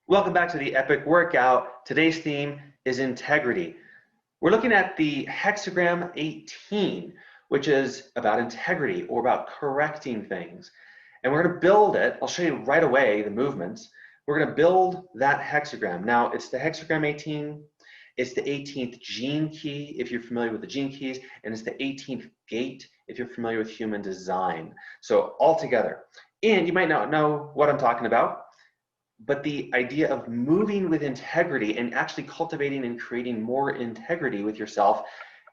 Welcome back to the Epic Workout. Today's theme is integrity. We're looking at the Hexagram 18, which is about integrity or about correcting things. And we're going to build it. I'll show you right away the movements. We're going to build that hexagram. Now, it's the Hexagram 18. It's the 18th gene key, if you're familiar with the gene keys, and it's the 18th gate, if you're familiar with human design. So all together. And you might not know what I'm talking about, but the idea of moving with integrity and actually cultivating and creating more integrity with yourself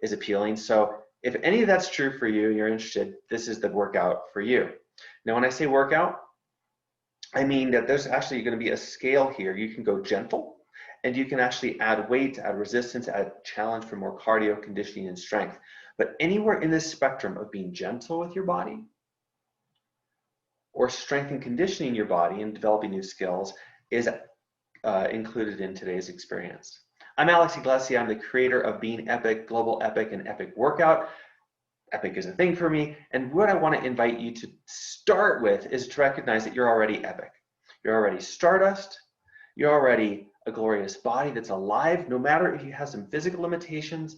is appealing. So if any of that's true for you, you're interested, this is the workout for you. Now, when I say workout, I mean that there's actually going to be a scale here. You can go gentle, and you can actually add weight, add resistance, add challenge for more cardio, conditioning, and strength. But anywhere in this spectrum of being gentle with your body, or strength and conditioning your body and developing new skills is included in today's experience. I'm Alex Iglesias. I'm the creator of Being Epic, Global Epic, and Epic Workout. Epic is a thing for me. And what I want to invite you to start with is to recognize that you're already epic. You're already stardust. You're already a glorious body that's alive, no matter if you have some physical limitations,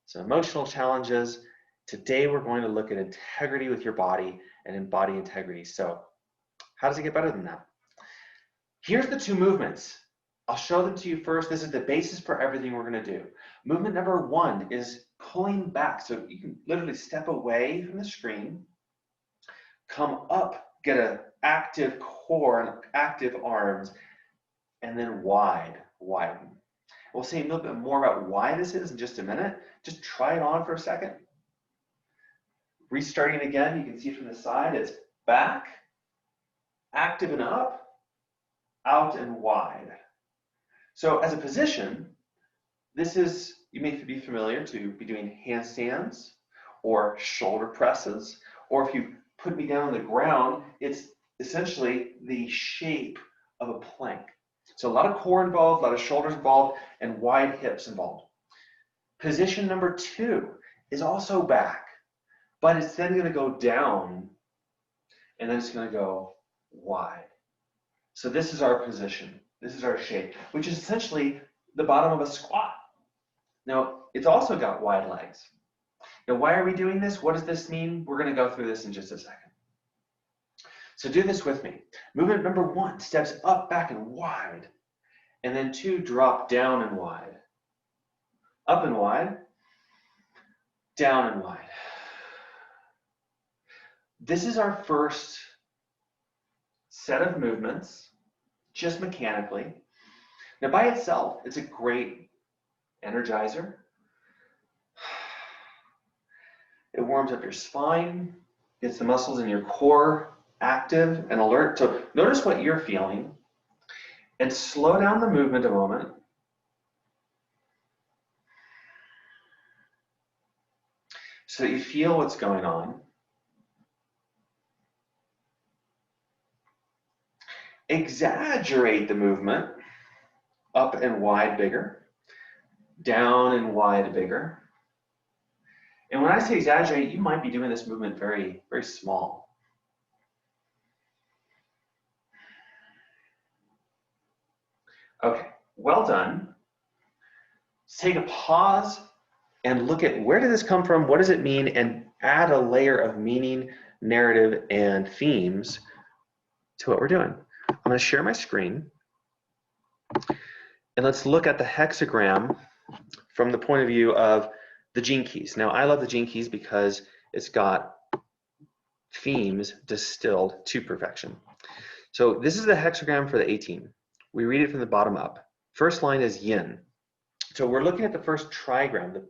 some emotional challenges. Today, we're going to look at integrity with your body and embody integrity. So how does it get better than that? Here's the two movements. I'll show them to you first. This is the basis for everything we're going to do. Movement number one is pulling back. So you can literally step away from the screen, come up, get an active core and active arms, and then widen. We'll say a little bit more about why this is in just a minute. Just try it on for a second. Restarting again, you can see from the side, it's back, active and up, out and wide. So as a position, this is, you may be familiar to be doing handstands or shoulder presses, or if you put me down on the ground, it's essentially the shape of a plank. So a lot of core involved, a lot of shoulders involved, and wide hips involved. Position number two is also back, but it's then going to go down, and then it's going to go wide. So this is our position. This is our shape, which is essentially the bottom of a squat. Now, it's also got wide legs. Now, why are we doing this? What does this mean? We're going to go through this in just a second. So do this with me. Movement number one, steps up, back, and wide. And then two, drop down and wide. Up and wide, down and wide. This is our first set of movements, just mechanically. Now, by itself, it's a great energizer. It warms up your spine, gets the muscles in your core active and alert. So notice what you're feeling and slow down the movement a moment. So that you feel what's going on. Exaggerate the movement, up and wide bigger, down and wide bigger. And when I say exaggerate, you might be doing this movement very, very small. Okay, well done. Let's take a pause and look at where did this come from, what does it mean, and add a layer of meaning, narrative, and themes to what we're doing. I'm going to share my screen, and let's look at the hexagram from the point of view of the gene keys. Now, I love the gene keys because it's got themes distilled to perfection. So this is the hexagram for the 18. We read it from the bottom up. First line is yin. So we're looking at the first trigram,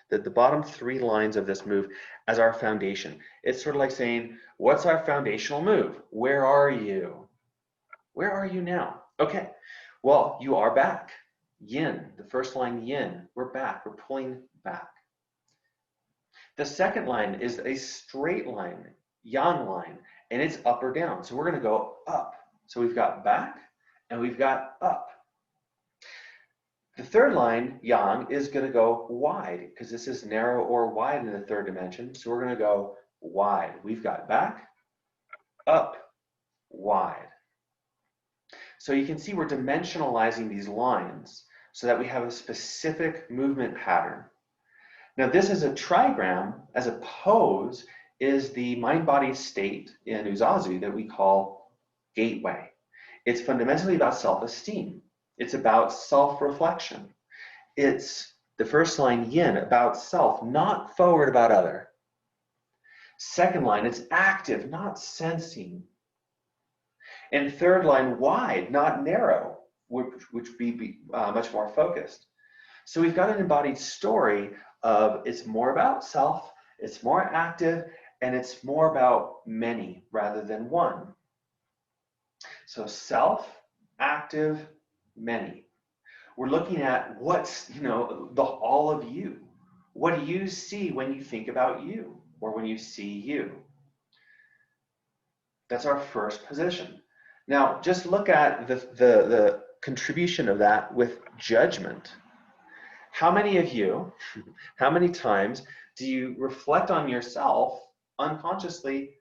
the bottom three lines of this move as our foundation. It's sort of like saying, what's our foundational move? Where are you? Where are you now? Okay, well, you are back. Yin, the first line, yin. We're back. We're pulling back. The second line is a straight line, yang line, and it's up or down. So we're going to go up. So we've got back and we've got up. The third line, yang, is going to go wide because this is narrow or wide in the third dimension. So we're going to go wide. We've got back, up, wide. So you can see we're dimensionalizing these lines so that we have a specific movement pattern. Now this is a trigram, as a pose is the mind-body state in UZAZU that we call gateway. It's fundamentally about self-esteem. It's about self-reflection. It's the first line, yin, about self, not forward, about other. Second line, it's active, not sensing. And third line, wide, not narrow, which would be much more focused. So we've got an embodied story of it's more about self, it's more active, and it's more about many rather than one. So self, active, many. We're looking at what's, all of you. What do you see when you think about you or when you see you? That's our first position. Now, just look at the contribution of that with judgment. How many of you, how many times do you reflect on yourself unconsciously?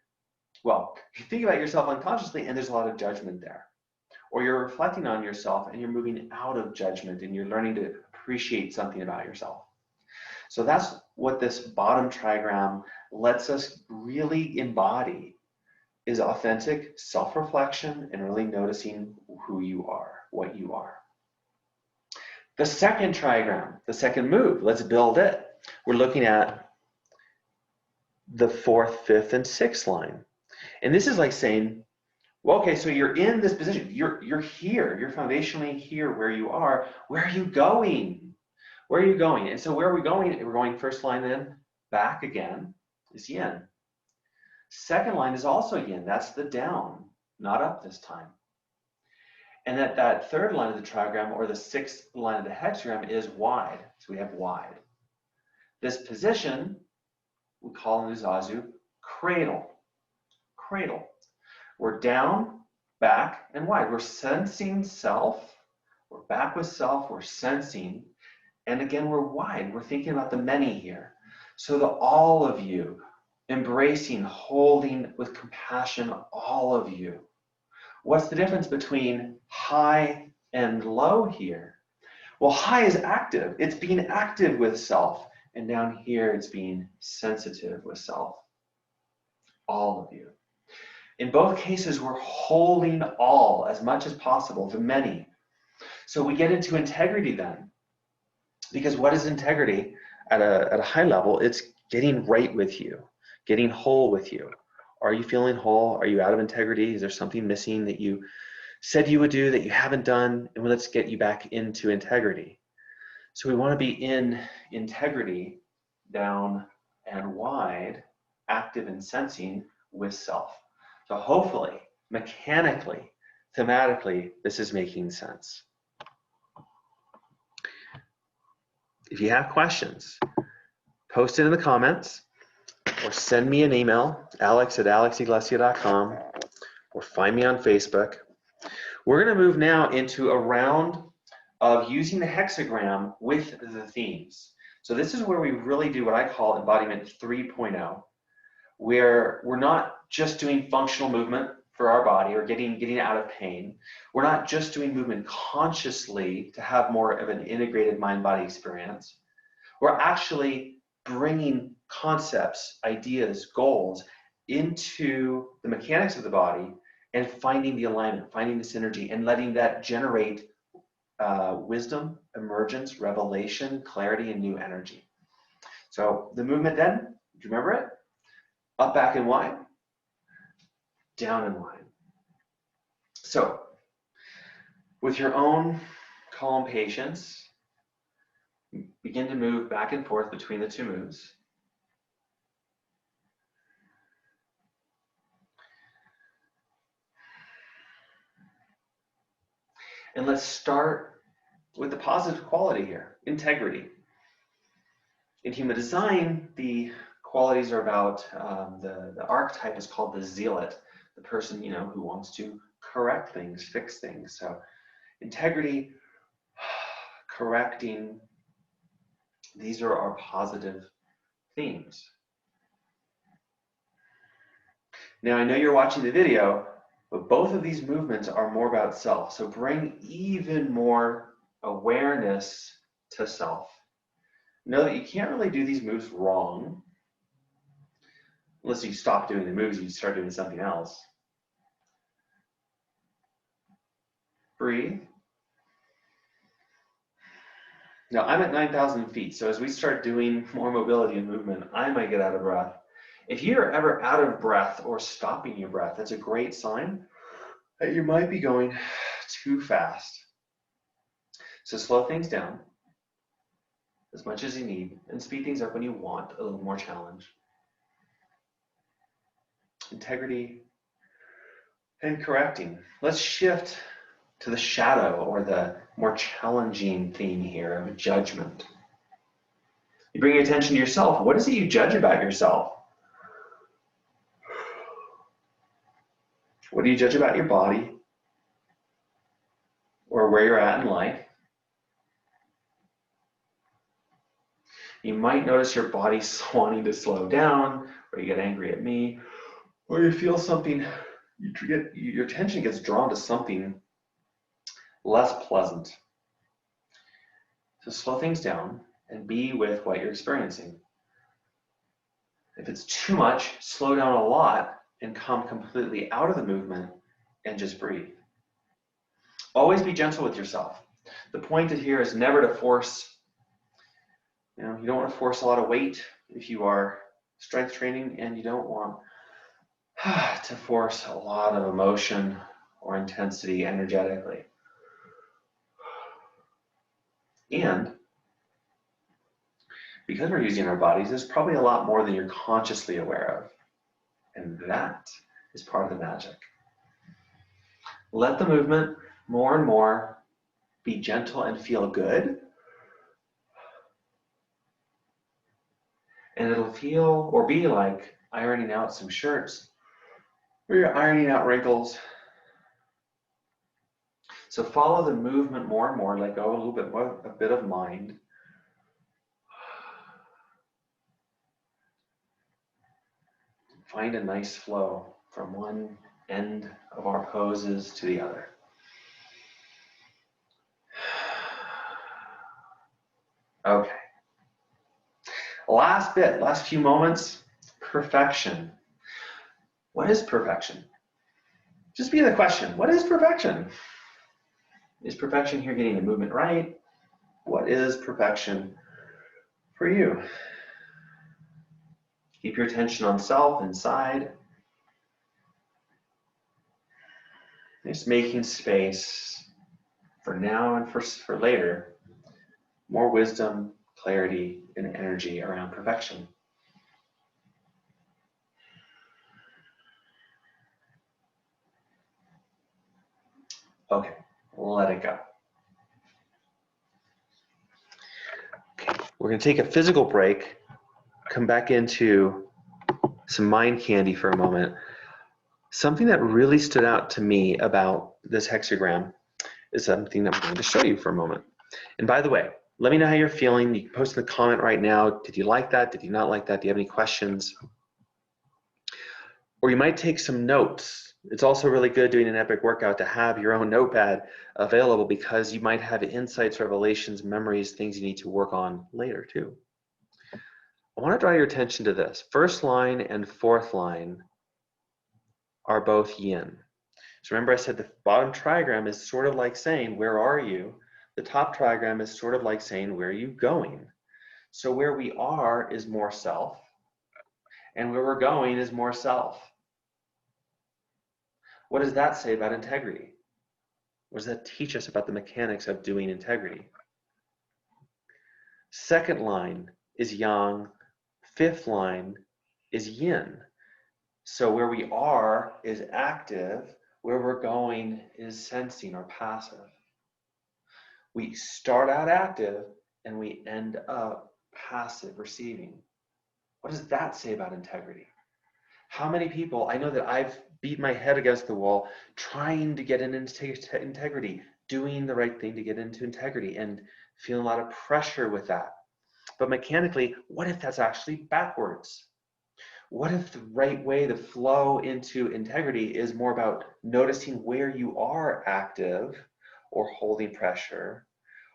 Well, you think about yourself unconsciously and there's a lot of judgment there. Or you're reflecting on yourself and you're moving out of judgment and you're learning to appreciate something about yourself. So that's what this bottom trigram lets us really embody, is authentic self-reflection and really noticing who you are, what you are. The second trigram, the second move, let's build it. We're looking at the fourth, fifth, and sixth line. And this is like saying, well, okay, so you're in this position. You're here. You're foundationally here where you are. Where are you going? Where are you going? And so where are we going? We're going first line then, back again, is yin. Second line is also yin. That's the down, not up this time. And that third line of the trigram, or the sixth line of the hexagram, is wide. So we have wide. This position we call in UZAZU cradle. Cradle. We're down, back, and wide. We're sensing self. We're back with self. We're sensing. And again, we're wide. We're thinking about the many here. So the all of you, embracing, holding with compassion, all of you. What's the difference between high and low here? Well, high is active. It's being active with self. And down here, it's being sensitive with self. All of you. In both cases, we're holding all as much as possible, the many. So we get into integrity then. Because what is integrity at a high level? It's getting right with you, getting whole with you. Are you feeling whole? Are you out of integrity? Is there something missing that you said you would do that you haven't done? And let's get you back into integrity. So we want to be in integrity, down and wide, active and sensing with self. So hopefully, mechanically, thematically, this is making sense. If you have questions, post it in the comments or send me an email, alex@alexiglesia.com, or find me on Facebook. We're going to move now into a round of using the hexagram with the themes. So this is where we really do what I call embodiment 3.0, where we're not just doing functional movement for our body or getting out of pain. We're not just doing movement consciously to have more of an integrated mind-body experience. We're actually bringing concepts, ideas, goals into the mechanics of the body and finding the alignment, finding the synergy, and letting that generate wisdom, emergence, revelation, clarity, and new energy. So the movement then, do you remember it? Up, back, and wide. Down and wide. So with your own calm patience, begin to move back and forth between the two moves. And let's start with the positive quality here, integrity. In human design, the qualities are about, the archetype is called the zealot, the person, who wants to correct things, fix things. So integrity, correcting, these are our positive themes. Now, I know you're watching the video, But both of these movements are more about self. So bring even more awareness to self. Know that you can't really do these moves wrong. Unless you stop doing the moves, you start doing something else. Breathe. Now I'm at 9,000 feet, so as we start doing more mobility and movement, I might get out of breath. If you're ever out of breath or stopping your breath, that's a great sign that you might be going too fast. So slow things down as much as you need and speed things up when you want a little more challenge. Integrity and correcting. Let's shift to the shadow or the more challenging theme here of judgment. You bring your attention to yourself. What is it you judge about yourself? What do you judge about your body or where you're at in life? You might notice your body wanting to slow down, or you get angry at me, or you feel something, your attention gets drawn to something less pleasant. So slow things down and be with what you're experiencing. If it's too much, slow down a lot and come completely out of the movement and just breathe. Always be gentle with yourself. The point here is never to force, you don't want to force a lot of weight if you are strength training, and you don't want to force a lot of emotion or intensity energetically. And because we're using our bodies, there's probably a lot more than you're consciously aware of. And that is part of the magic. Let the movement more and more be gentle and feel good. And it'll feel or be like ironing out some shirts, or you're ironing out wrinkles. So follow the movement more and more, let go a little bit more, a bit of mind. Find a nice flow from one end of our poses to the other. Okay. Last few moments, perfection. What is perfection? Just be the question, what is perfection? Is perfection here getting the movement right? What is perfection for you? Keep your attention on self, inside. Just making space for now and for later. More wisdom, clarity, and energy around perfection. Okay, let it go. Okay, we're going to take a physical break, come back into some mind candy for a moment. Something that really stood out to me about this hexagram is something that I'm going to show you for a moment. And by the way, let me know how you're feeling. You can post in the comment right now. Did you like that? Did you not like that? Do you have any questions? Or you might take some notes. It's also really good doing an epic workout to have your own notepad available, because you might have insights, revelations, memories, things you need to work on later too. I want to draw your attention to this. First line and fourth line are both yin. So remember I said the bottom trigram is sort of like saying, where are you? The top trigram is sort of like saying, where are you going? So where we are is more self, and where we're going is more self. What does that say about integrity? What does that teach us about the mechanics of doing integrity? Second line is yang, fifth line is yin. So where we are is active, where we're going is sensing or passive. We start out active and we end up passive, receiving. What does that say about integrity? How many people, I know that I've beat my head against the wall trying to get into integrity, doing the right thing to get into integrity, and feeling a lot of pressure with that. But mechanically, what if that's actually backwards? What if the right way to flow into integrity is more about noticing where you are active or holding pressure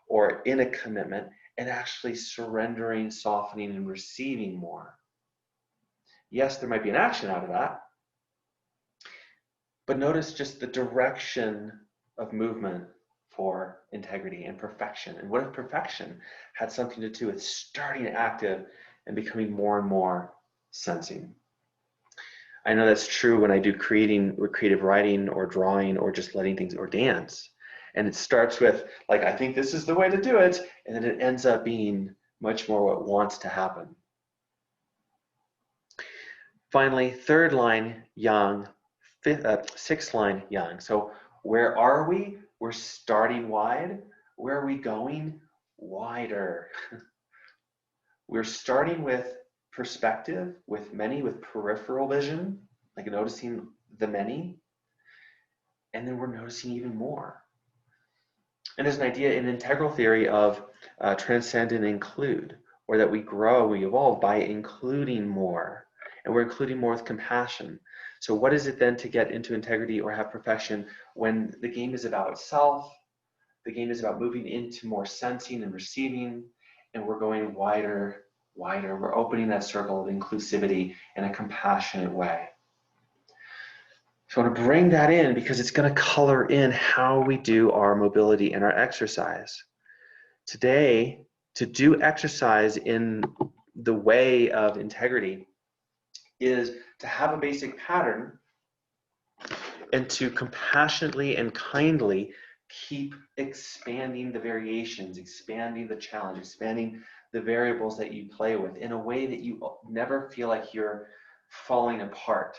or in a commitment and actually surrendering, softening, and receiving more? Yes, there might be an action out of that, but notice just the direction of movement for integrity and perfection. And what if perfection had something to do with starting active and becoming more and more sensing? I know that's true when I do creative writing or drawing or just letting things, or dance. And it starts with, like, I think this is the way to do it, and then it ends up being much more what wants to happen. Finally, third line, yang, sixth line, yang. So where are we? We're starting wide. Where are we going? Wider. We're starting with perspective, with many, with peripheral vision, like noticing the many, and then we're noticing even more. And there's an idea in integral theory of transcend and include, or that we grow, we evolve by including more, and we're including more with compassion. So what is it then to get into integrity or have perfection when the game is about self, the game is about moving into more sensing and receiving, and we're going wider, wider. We're opening that circle of inclusivity in a compassionate way. So I want to bring that in because it's going to color in how we do our mobility and our exercise. Today, to do exercise in the way of integrity is to have a basic pattern and to compassionately and kindly keep expanding the variations, expanding the challenge, expanding the variables that you play with in a way that you never feel like you're falling apart.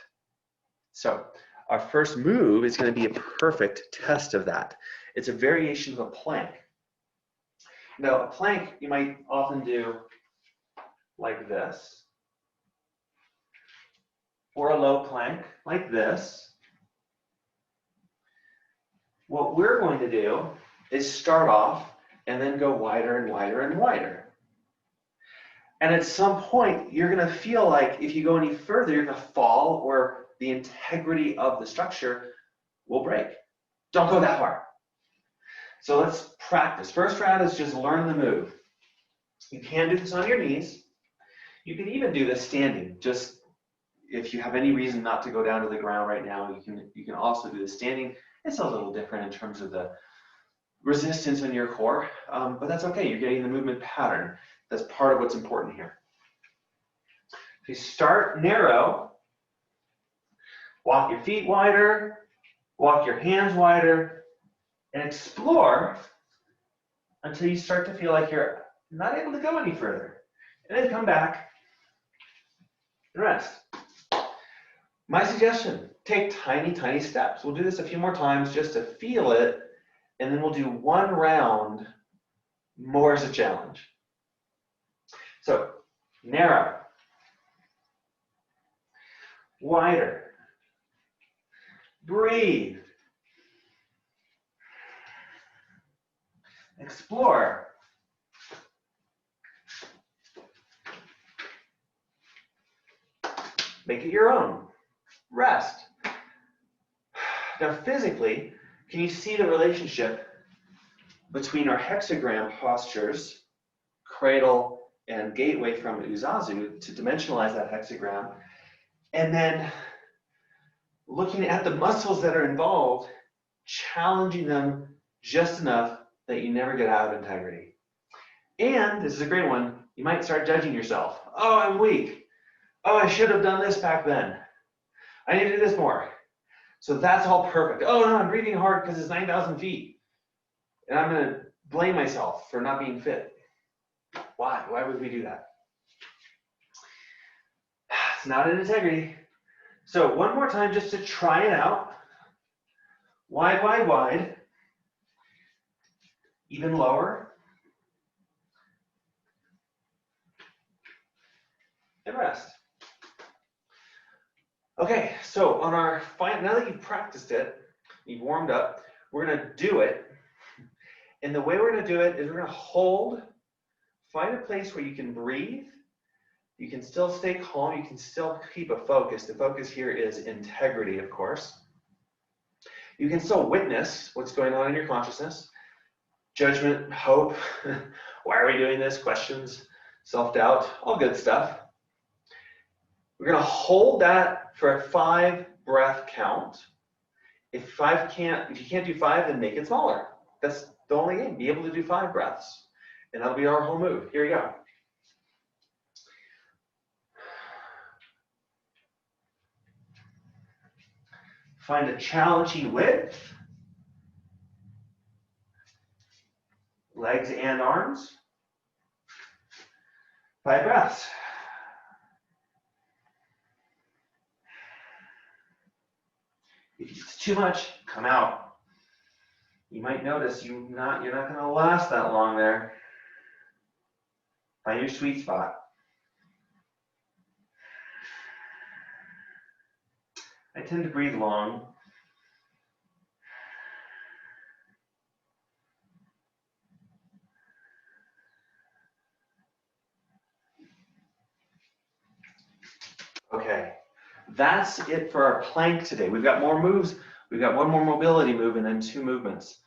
So our first move is going to be a perfect test of that. It's a variation of a plank. Now, a plank you might often do like this, or a low plank like this. What we're going to do is start off and then go wider and wider and wider. And at some point, you're going to feel like if you go any further, you're going to fall or the integrity of the structure will break. Don't go that far. So let's practice. First round is just learn the move. You can do this on your knees. You can even do this standing. Just if you have any reason not to go down to the ground right now, you can also do this standing. It's a little different in terms of the resistance in your core, but that's okay. You're getting the movement pattern. That's part of what's important here. So you start narrow, walk your feet wider, walk your hands wider, and explore until you start to feel like you're not able to go any further. And then come back and rest. My suggestion, take tiny, tiny steps. We'll do this a few more times just to feel it, and then we'll do one round more as a challenge. So, narrow, wider, breathe, explore, make it your own, rest. Now physically, can you see the relationship between our hexagram postures, cradle and gateway from UZAZU, to dimensionalize that hexagram, and then looking at the muscles that are involved, challenging them just enough that you never get out of integrity. And this is a great one, you might start judging yourself. Oh, I'm weak. Oh, I should have done this back then. I need to do this more. So that's all perfect. Oh no, I'm breathing hard because it's 9,000 feet. And I'm going to blame myself for not being fit. Why? Why would we do that? It's not in integrity. So one more time just to try it out. Wide, wide, wide. Even lower. And rest. Okay, so on our final, now that you've practiced it, you've warmed up, we're going to do it. And the way we're going to do it is we're going to hold, find a place where you can breathe, You can still stay calm. You can still keep a focus. The focus here is integrity, of course. You can still witness what's going on in your consciousness. Judgment, hope, why are we doing this? Questions, self-doubt, all good stuff. We're going to hold that for a 5 breath count. If you can't do 5, then make it smaller. That's the only game. Be able to do 5 breaths. And that'll be our whole move. Here we go. Find a challenging width. Legs and arms. 5 breaths. If it's too much, come out. You might notice you're not going to last that long there. Find your sweet spot. I tend to breathe long. Okay, that's it for our plank today. We've got more moves. We've got one more mobility move and then 2 movements.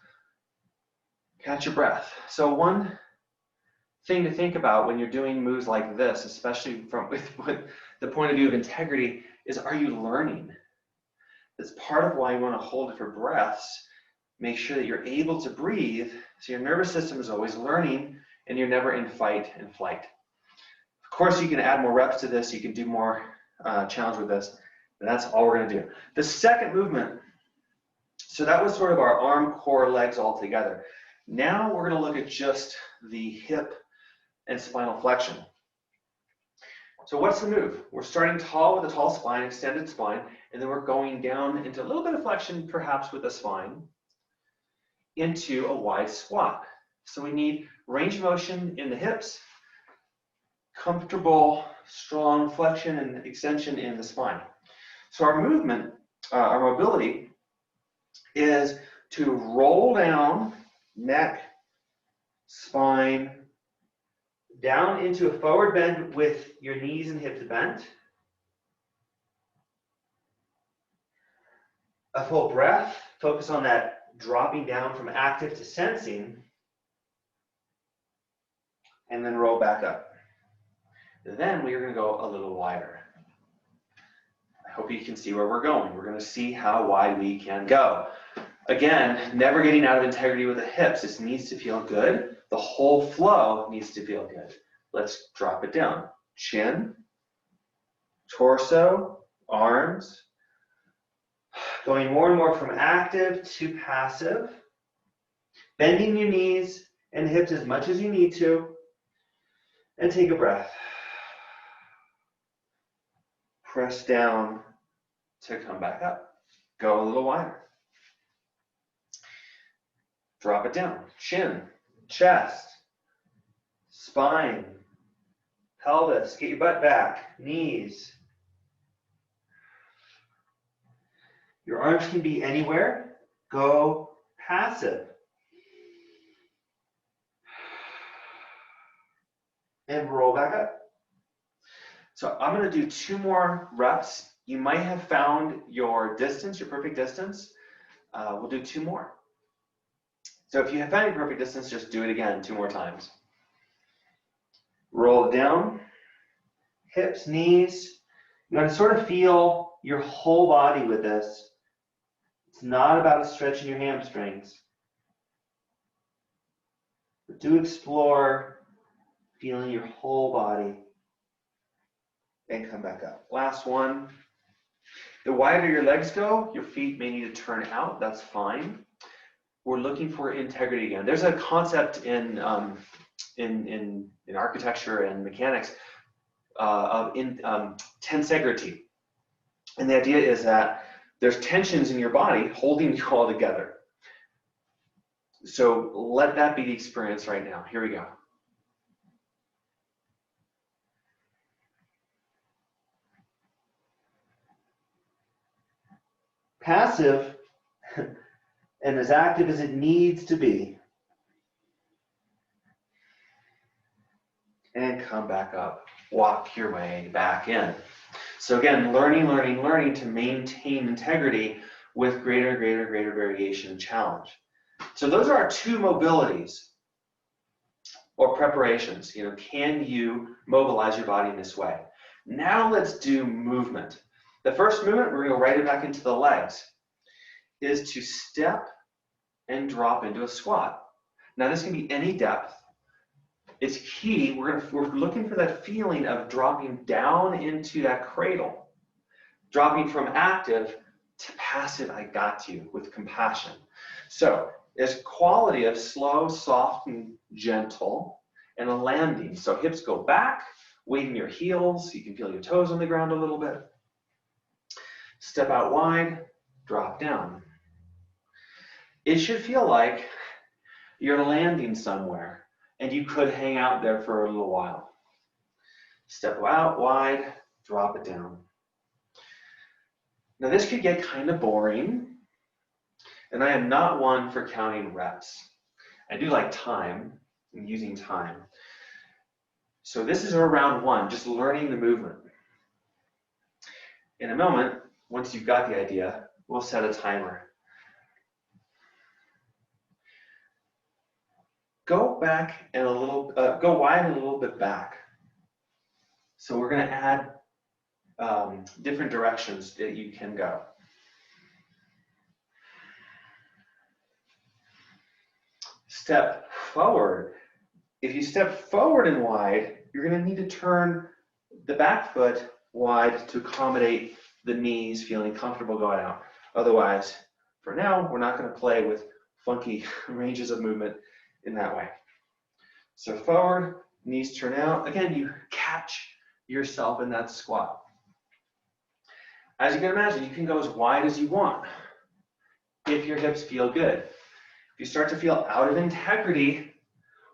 Catch your breath. So one thing to think about when you're doing moves like this, especially from with the point of view of integrity, is are you learning? That's part of why you want to hold it for breaths. Make sure that you're able to breathe so your nervous system is always learning and you're never in fight and flight. Of course, you can add more reps to this. You can do more challenge with this. And that's all we're going to do. The second movement, so that was sort of our arm, core, legs all together. Now we're going to look at just the hip and spinal flexion. So what's the move? We're starting tall with a tall spine, extended spine, and then we're going down into a little bit of flexion, perhaps with the spine, into a wide squat. So we need range of motion in the hips, comfortable, strong flexion and extension in the spine. So our movement, our mobility, is to roll down, neck, spine, down into a forward bend with your knees and hips bent. A full breath, focus on that dropping down from active to sensing, and then roll back up. Then we are going to go a little wider. I hope you can see where we're going. We're going to see how wide we can go. Again, never getting out of integrity with the hips. This needs to feel good. The whole flow needs to feel good. Let's drop it down. Chin, torso, arms. Going more and more from active to passive. Bending your knees and hips as much as you need to. And take a breath. Press down to come back up. Go a little wider. Drop it down. Chin, chest, spine, pelvis. Get your butt back. Knees. Your arms can be anywhere. Go passive. And roll back up. So I'm going to do 2 more reps. You might have found your distance, your perfect distance. We'll do 2 more. So if you have found your perfect distance, just do it again 2 more times. Roll it down, hips, knees. You want to sort of feel your whole body with this. It's not about stretching your hamstrings. But do explore feeling your whole body. And come back up. Last one. The wider your legs go, your feet may need to turn out. That's fine. We're looking for integrity again. There's a concept in architecture and mechanics of tensegrity. And the idea is that there's tensions in your body holding you all together. So let that be the experience right now. Here we go. Passive and as active as it needs to be. and come back up. Walk your way back in. So again, learning to maintain integrity with greater variation and challenge. So those are our two mobilities or preparations. You know, can you mobilize your body in this way? Now let's do movement. The first movement, we're going to go right back into the legs, is to step and drop into a squat. Now this can be any depth. It's key, we're looking for that feeling of dropping down into that cradle, dropping from active to passive, I got you, with compassion. So there's quality of slow, soft, and gentle, and a landing. So hips go back, weight in your heels, you can feel your toes on the ground a little bit. Step out wide, drop down. It should feel like you're landing somewhere and you could hang out there for a little while. Step out wide, drop it down. Now this could get kind of boring, and I am not one for counting reps. I do like time and using time. So this is our round one, just learning the movement. In a moment, once you've got the idea, we'll set a timer. Go back and go wide and a little bit back. So we're going to add different directions that you can go. Step forward. If you step forward and wide, you're going to need to turn the back foot wide to accommodate the knees feeling comfortable going out. Otherwise, for now, we're not going to play with funky ranges of movement in that way. So forward, knees turn out. Again, you catch yourself in that squat. As you can imagine, you can go as wide as you want if your hips feel good. If you start to feel out of integrity,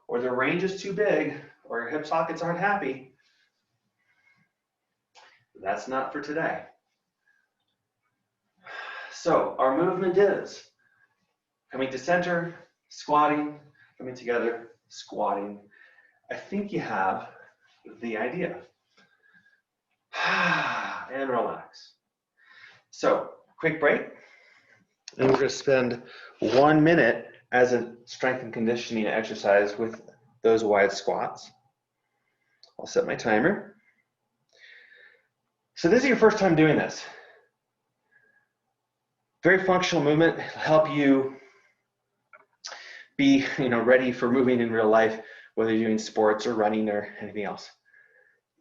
or the range is too big, or your hip sockets aren't happy, that's not for today. So our movement is coming to center, squatting, coming together, squatting. I think you have the idea. And relax. So, quick break. And we're going to spend 1 minute as a strength and conditioning exercise with those wide squats. I'll set my timer. So this is your first time doing this. Very functional movement. It'll help you be, ready for moving in real life, whether you're doing sports or running or anything else.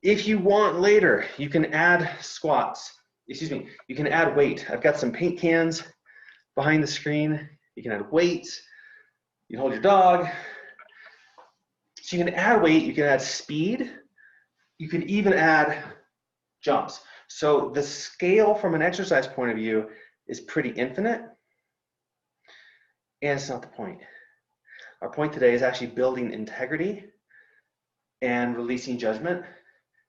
If you want later, you can add you can add weight. I've got some paint cans behind the screen. You can add weights. You can hold your dog. So you can add weight, you can add speed. You can even add jumps. So the scale from an exercise point of view is pretty infinite, and it's not the point. Our point today is actually building integrity and releasing judgment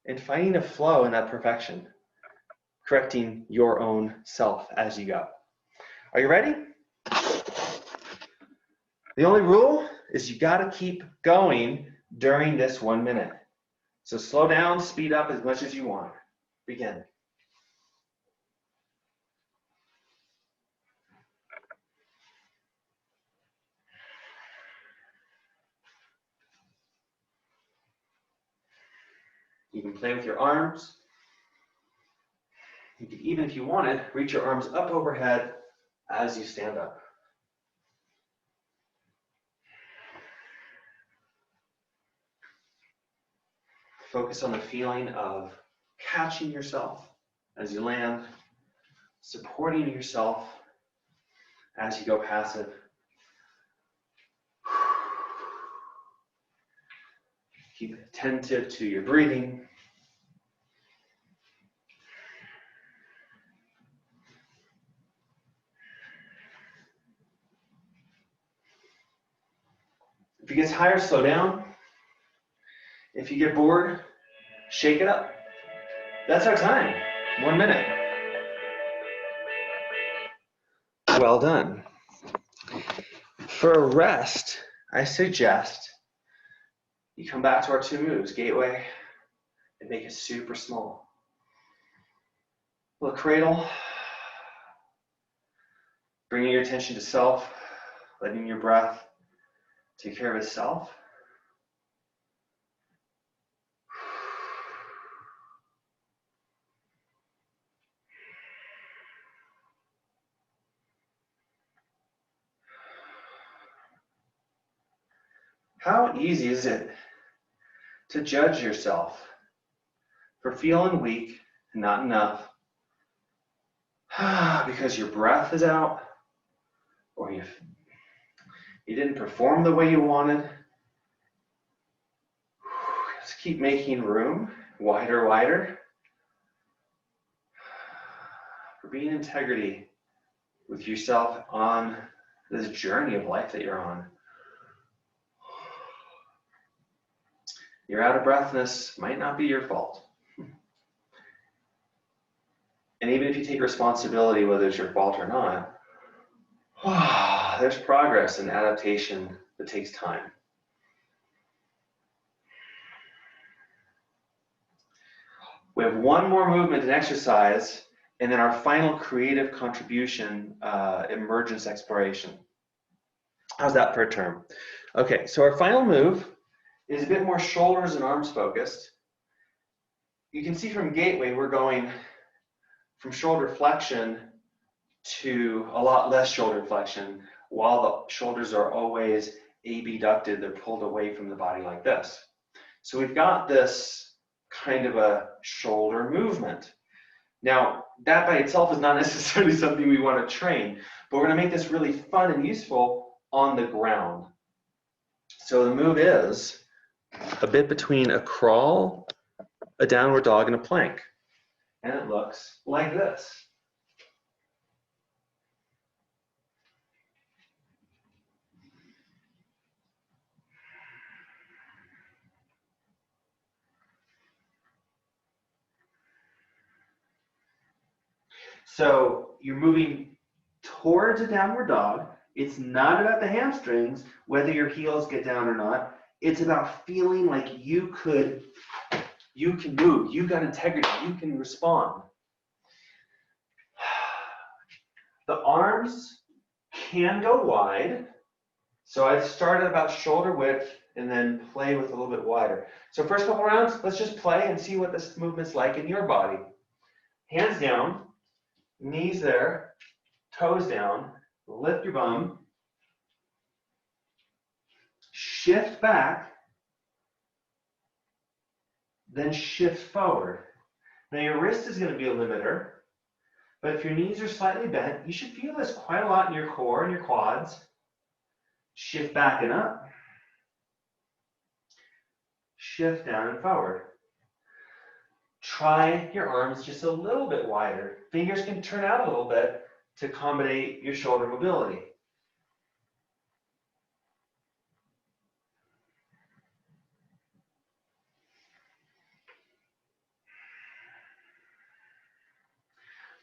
and finding a flow in that perfection, correcting your own self as you go. Are you ready? The only rule is you got to keep going during this 1 minute. So slow down, speed up as much as you want. Begin. You can play with your arms. You can, even if you wanted, reach your arms up overhead as you stand up. Focus on the feeling of catching yourself as you land, supporting yourself as you go passive. Keep attentive to your breathing. If you get tired, slow down. If you get bored, shake it up. That's our time, 1 minute. Well done. For a rest, I suggest You come back to our two moves, gateway, and make it super small. Little cradle, bringing your attention to self, letting your breath take care of itself. How easy is it to judge yourself for feeling weak and not enough because your breath is out or you didn't perform the way you wanted? Just keep making room, wider, wider, for being in integrity with yourself on this journey of life that you're on. Your out of breathness might not be your fault. And even if you take responsibility, whether it's your fault or not, there's progress and adaptation that takes time. We have one more movement and exercise, and then our final creative contribution, emergence exploration. How's that for a term? Okay, so our final move is a bit more shoulders and arms focused. You can see from gateway, we're going from shoulder flexion to a lot less shoulder flexion, while the shoulders are always abducted, they're pulled away from the body like this. So we've got this kind of a shoulder movement. Now, that by itself is not necessarily something we want to train, but we're going to make this really fun and useful on the ground. So the move is a bit between a crawl, a downward dog, and a plank. And it looks like this. So you're moving towards a downward dog. It's not about the hamstrings, whether your heels get down or not. It's about feeling like you can move, you got integrity, you can respond. The arms can go wide. So I started about shoulder width and then play with a little bit wider. So first couple rounds, let's just play and see what this movement's like in your body. Hands down, knees there, toes down, lift your bum, shift back, then shift forward. Now your wrist is going to be a limiter, but if your knees are slightly bent, you should feel this quite a lot in your core and your quads. Shift back and up, shift down and forward. Try your arms just a little bit wider. Fingers can turn out a little bit to accommodate your shoulder mobility.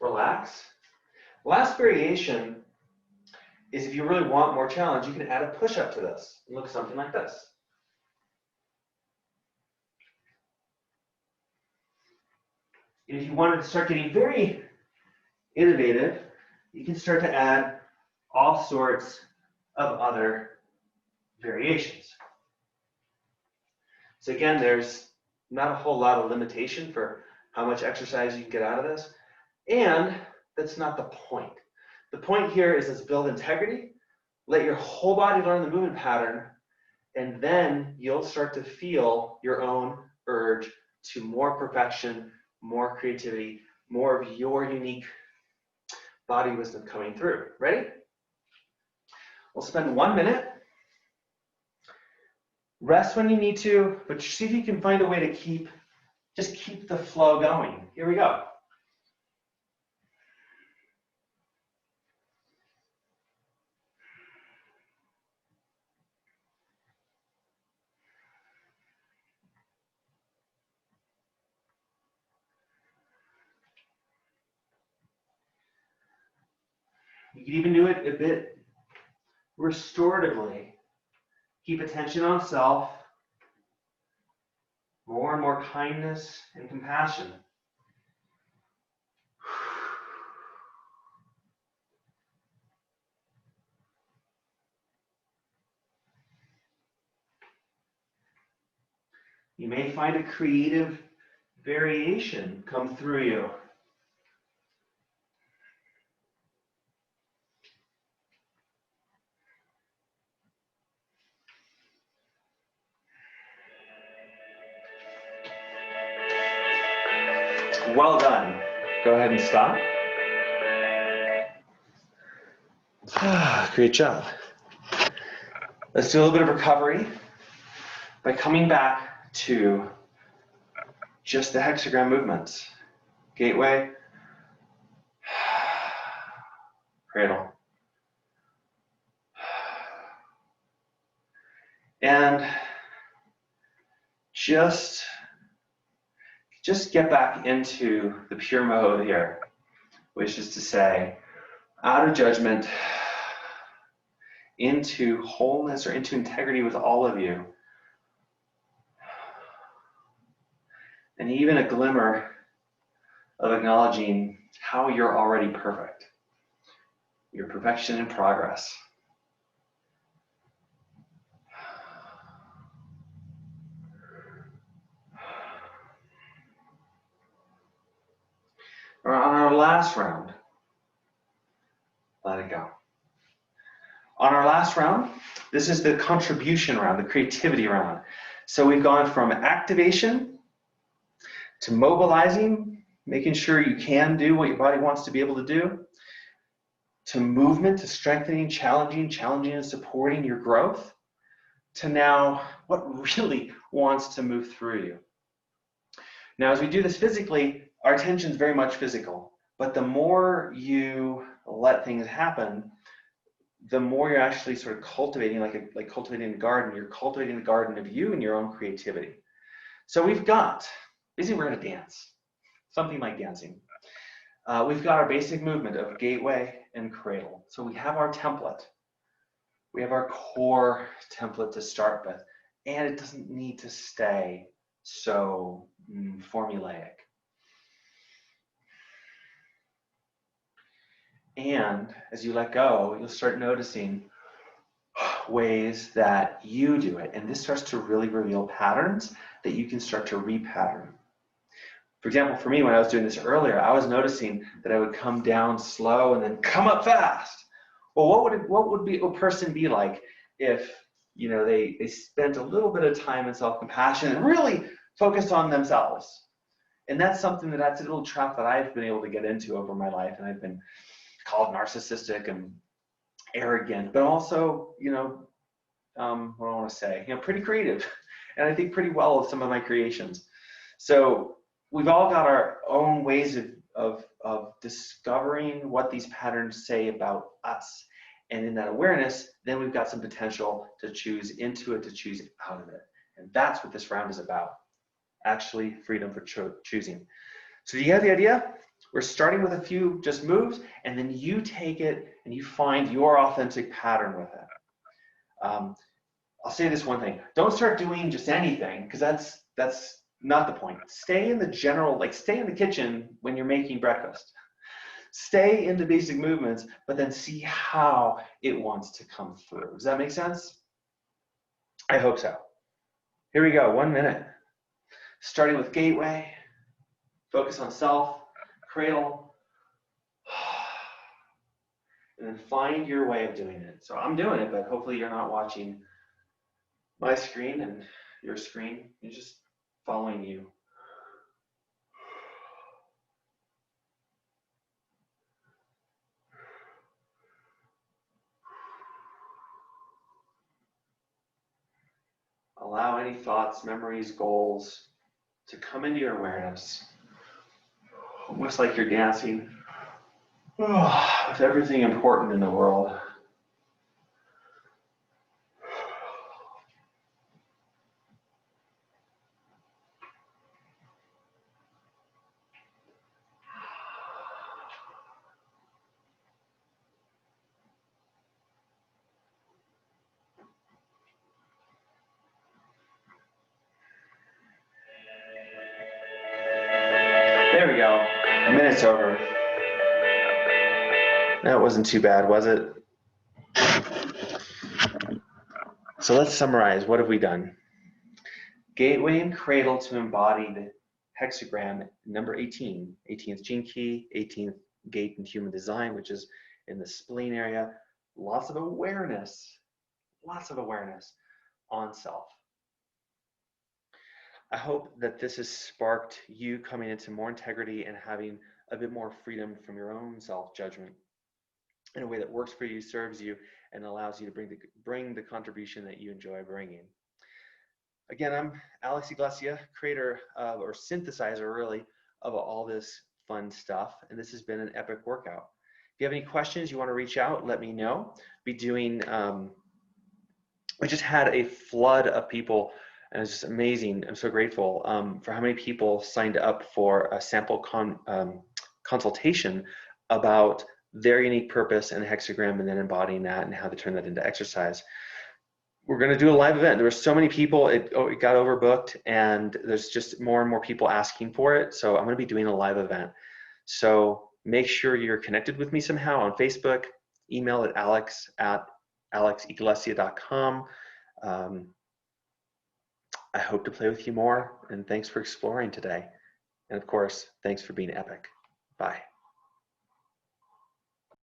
Relax. Last variation is if you really want more challenge, you can add a push-up to this. It looks something like this. If you wanted to start getting very innovative, you can start to add all sorts of other variations. So again, there's not a whole lot of limitation for how much exercise you can get out of this, and that's not the point. The point here is let's build integrity, let your whole body learn the movement pattern, and then you'll start to feel your own urge to more perfection, more creativity, more of your unique body wisdom coming through. Ready? We'll spend 1 minute. Rest when you need to, but see if you can find a way to just keep the flow going. Here we go. You can even do it a bit restoratively. Keep attention on self. More and more kindness and compassion. You may find a creative variation come through you. Well done. Go ahead and stop. Great job. Let's do a little bit of recovery by coming back to just the hexagram movements. Gateway, cradle. And just get back into the pure mode here, which is to say, out of judgment, into wholeness or into integrity with all of you. And even a glimmer of acknowledging how you're already perfect. Your perfection in progress. On our last round, let it go. On our last round, this is the contribution round, the creativity round. So we've gone from activation to mobilizing, making sure you can do what your body wants to be able to do, to movement, to strengthening, challenging and supporting your growth, to now what really wants to move through you. Now, as we do this physically, our attention is very much physical, but the more you let things happen, the more you're actually sort of cultivating, like cultivating a garden. You're cultivating the garden of you and your own creativity. So we've got, basically we're gonna dance, something like dancing. We've got our basic movement of gateway and cradle. So we have our template. We have our core template to start with, and it doesn't need to stay so formulaic. And as you let go, you'll start noticing ways that you do it. And this starts to really reveal patterns that you can start to repattern. For example, for me, when I was doing this earlier, I was noticing that I would come down slow and then come up fast. Well, what would a person be like if, you know, they spent a little bit of time in self-compassion and really focused on themselves? And that's a little trap that I've been able to get into over my life, and I've been called narcissistic and arrogant, but also, you know, what do I want to say? You know, pretty creative, and I think pretty well of some of my creations. So we've all got our own ways of discovering what these patterns say about us. And in that awareness, then we've got some potential to choose into it, to choose out of it. And that's what this round is about. Actually, freedom for choosing. So do you have the idea? We're starting with a few just moves, and then you take it and you find your authentic pattern with it. I'll say this one thing. Don't start doing just anything, because that's not the point. Stay in the general, like stay in the kitchen when you're making breakfast. Stay in the basic movements, but then see how it wants to come through. Does that make sense? I hope so. Here we go, 1 minute. Starting with gateway, focus on self, cradle, and then find your way of doing it. So I'm doing it, but hopefully you're not watching my screen and your screen. You're just following you. Allow any thoughts, memories, goals to come into your awareness, almost like you're dancing with everything important in the world. it's over. That wasn't too bad, was it? So let's summarize. What have we done? Gateway and cradle to embodied hexagram number 18. 18th gene key, 18th gate in human design, which is in the spleen area. Lots of awareness on self. I hope that this has sparked you coming into more integrity and having a bit more freedom from your own self-judgment in a way that works for you, serves you, and allows you to bring the contribution that you enjoy bringing. Again, I'm Alex Iglesia, creator of, or synthesizer really, of all this fun stuff, and this has been an epic workout. If you have any questions, you want to reach out, let me know. We just had a flood of people, and it's just amazing. I'm so grateful for how many people signed up for a sample consultation about their unique purpose and hexagram, and then embodying that and how to turn that into exercise. We're going to do a live event. There were so many people, it got overbooked, and there's just more and more people asking for it. So I'm going to be doing a live event. So make sure you're connected with me somehow on Facebook, email at alex@alexiglesia.com. I hope to play with you more, and thanks for exploring today. And of course, thanks for being epic. Bye.